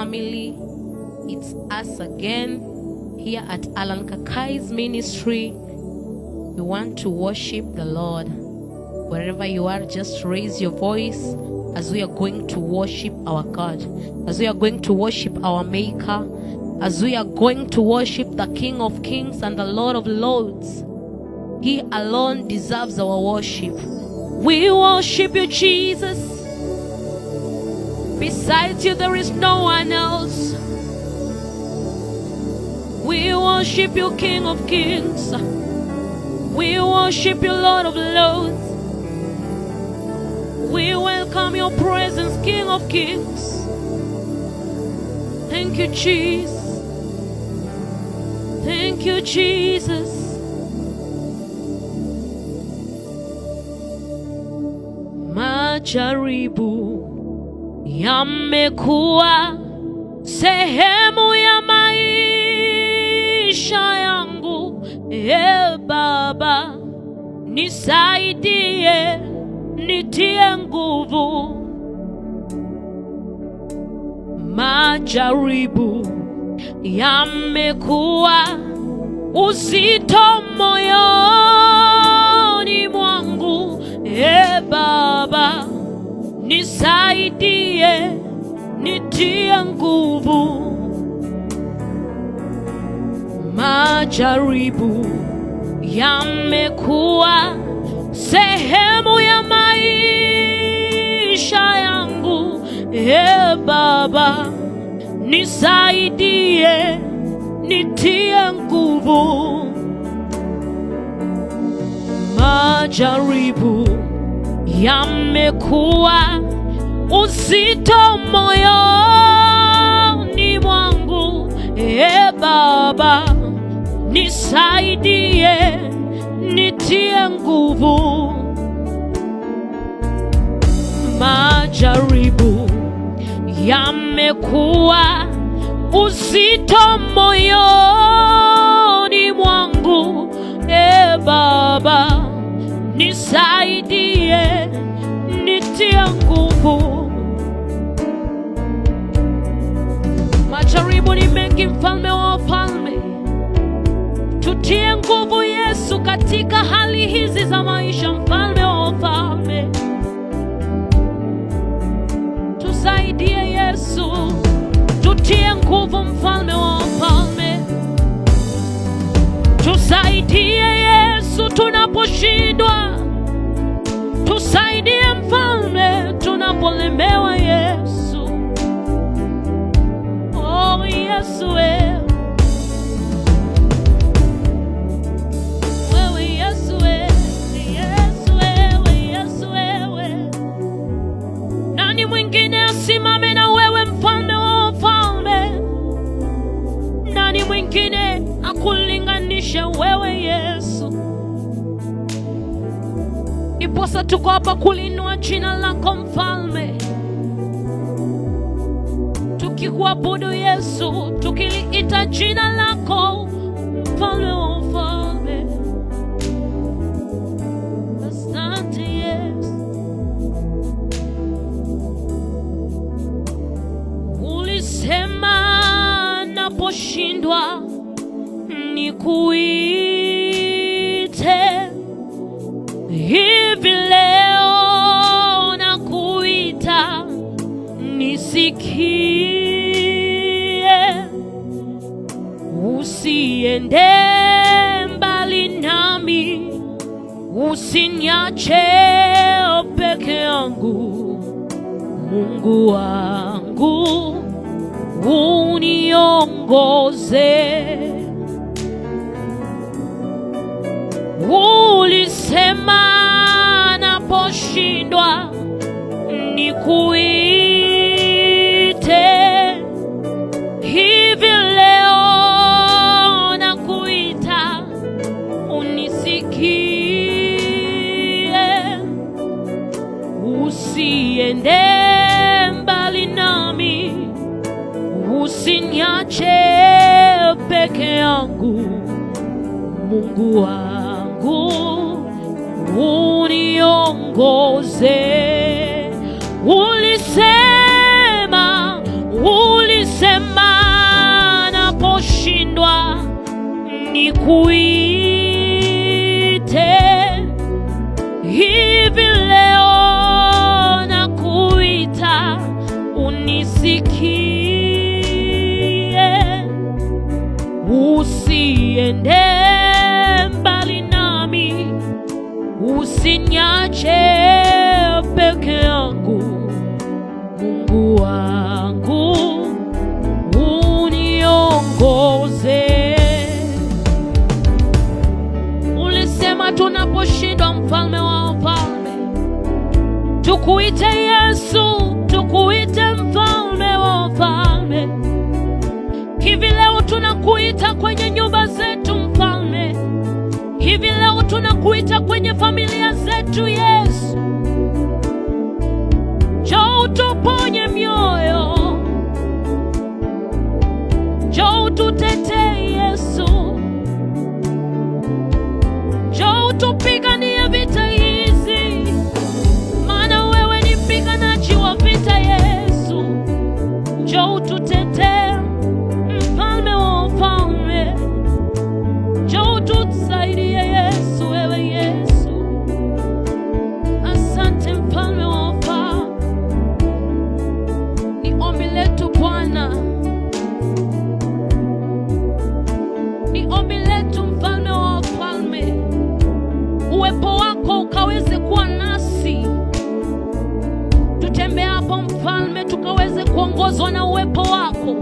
family. It's us again here at Alan Kakai's ministry. We want to worship the Lord. Wherever you are, just raise your voice as we are going to worship our God, as we are going to worship our Maker, as we are going to worship the King of Kings and the Lord of Lords. He alone deserves our worship. We worship you, Jesus. Besides you, there is no one else. We worship you, King of Kings. We worship you, Lord of Lords. We welcome your presence, King of Kings. Thank you, Jesus. Thank you, Jesus. Majaribu yamekuwa sehemu ya maisha yangu. Baba, nisaidie, nitie nguvu. Majaribu yamekuwa uzito moyoni mwangu. Baba, nisaidie, nitie nguvu. Majaribu yamekuwa sehemu ya maisha yangu. Baba, nisaidie, nitie nguvu. Majaribu yamekuwa uzito moyoni mwangu. Baba, nisaidie, nitie nguvu. Majaribu yamekuwa uzito moyoni mwangu. Baba, nisaidie, nitie nguvu. Majaribu ni mengi, mfalme wa wafalme. Tutie nguvu Yesu katika hali hizi za maisha, mfalme wa wafalme. Tusaidie Yesu, tutie nguvu, mfalme wa wafalme. Tusaidie Yesu tunaposhindwa. Tusaidie mfalme tunapolemewa Yesu. Oh Yesu, wewe Yesu, wewe. Nani mwingine asimame na wewe, mfalme wa wafalme? Nani mwingine akulinganisha wewe Yesu? Iposa tuko hapa kulinua jina lako mfalme, tukikuabudu Yesu, tukiliita jina lako mfalme wa wafalme. Asante Yesu. Ulisema naposhindwa nikuite. Hivi leo nakuita, nisikie. Usiende mbali nami, usiniache peke yangu. Mungu wangu, uniongoze. Ulisema naposhindwa nikuite. Hivi leo nakuita, unisikie. Usiende mbali nami, usiniache peke yangu. Mungu wangu, uniongoze. Ulisema nikuite hivi leo, nakuita unisikie, usiende mbali nami, usiniache peke yangu. Mungu wangu uniongoze. Ulisema tunaposhindwa, mfalme wa wafalme, tukuite Yesu, tukuite mfalme wa wafalme. Hivi leo tunakuita kwenye nyumba zetu mfalme, hivi leo tunakuita kwenye familia zetu Yesu. Njoo utuponye mioyo, njoo ututetee Yesu, njoo utupiganie vita hizi, maana wewe ni mpiganaji wa vita Yesu. Njoo ututetee mfalme wa wafalme, njoo utusaidie Yesu, wewe Yesu. Asante mfalme wa wafalme. Ni ombi letu Bwana, ni ombi letu mfalme wa wafalme, uwepo wako ukaweze kuwa nasi. Tutembee hapo mfalme, tukaweze kuongozwa na uwepo wako.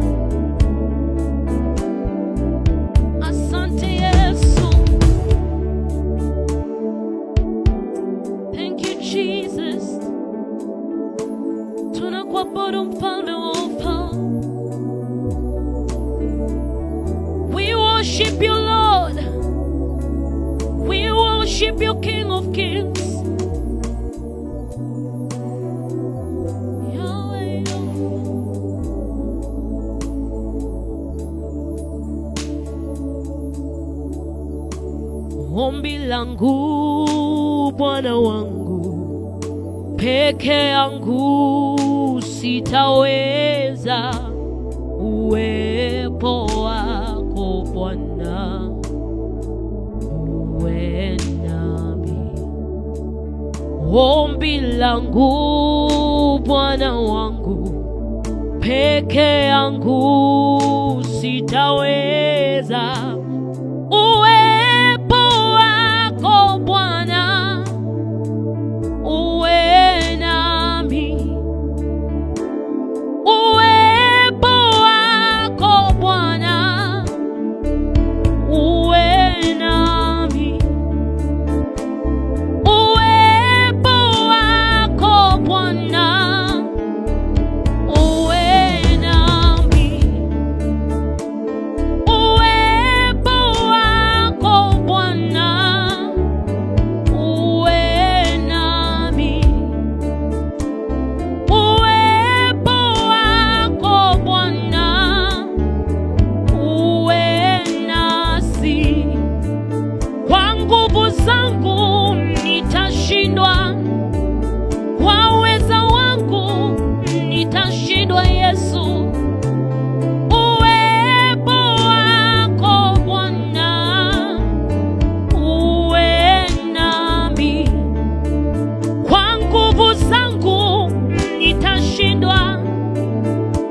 Asante Yesu. Thank you Jesus. Tunakuabudu mfalme wa wafalme. We worship you Lord. We worship you King of Kings. Yahweh. Ombi langu Bwana wangu, peke yangu sitaweza, uwepo wako Bwana uwe nami. Ombi langu Bwana wangu, peke yangu sitaweza, uwepo wako Bwana uwe nami. Uwepo wako Bwana uwe nami. Uwepo wako Bwana uwe nami. Uwepo wako Bwana uwe nami. Uwepo wako Bwana uwe nasi. Kwa nguvu zangu nitashindwa, kwa uweza wangu nitashindwa Yesu. Uwepo wako Bwana uwe nami. Kwa nguvu zangu nitashindwa,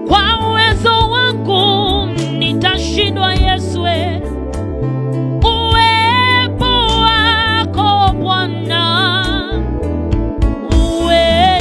kwa uwezo wangu nitashindwa Yesu. Uwepo wako Bwana uwe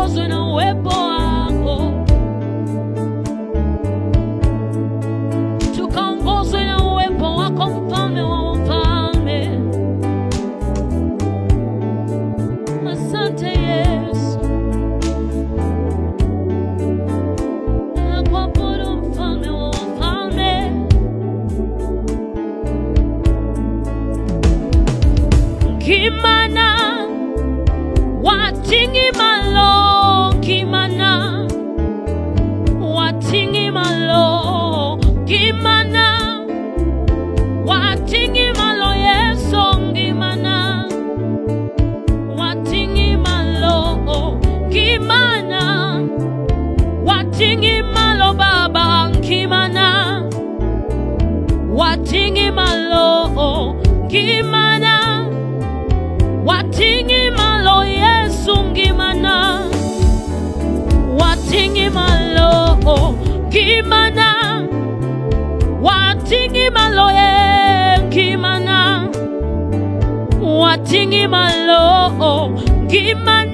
tukaongozwe na uwepo wako, tukaongozwe na uwepo wako, mfalme wa wafalme. Asante Yesu, nakuabudu mfalme wa wafalme. Kimana watingi malo, kimana watingi malo, kimana watingi malo Yesu, kimana watingi malo, kimana watingi malo Baba, kimana watingi malo, kimana watingi malo Yesu, ngimana watingi malo, ngimana watingi malo ngimana watingi malo ngimana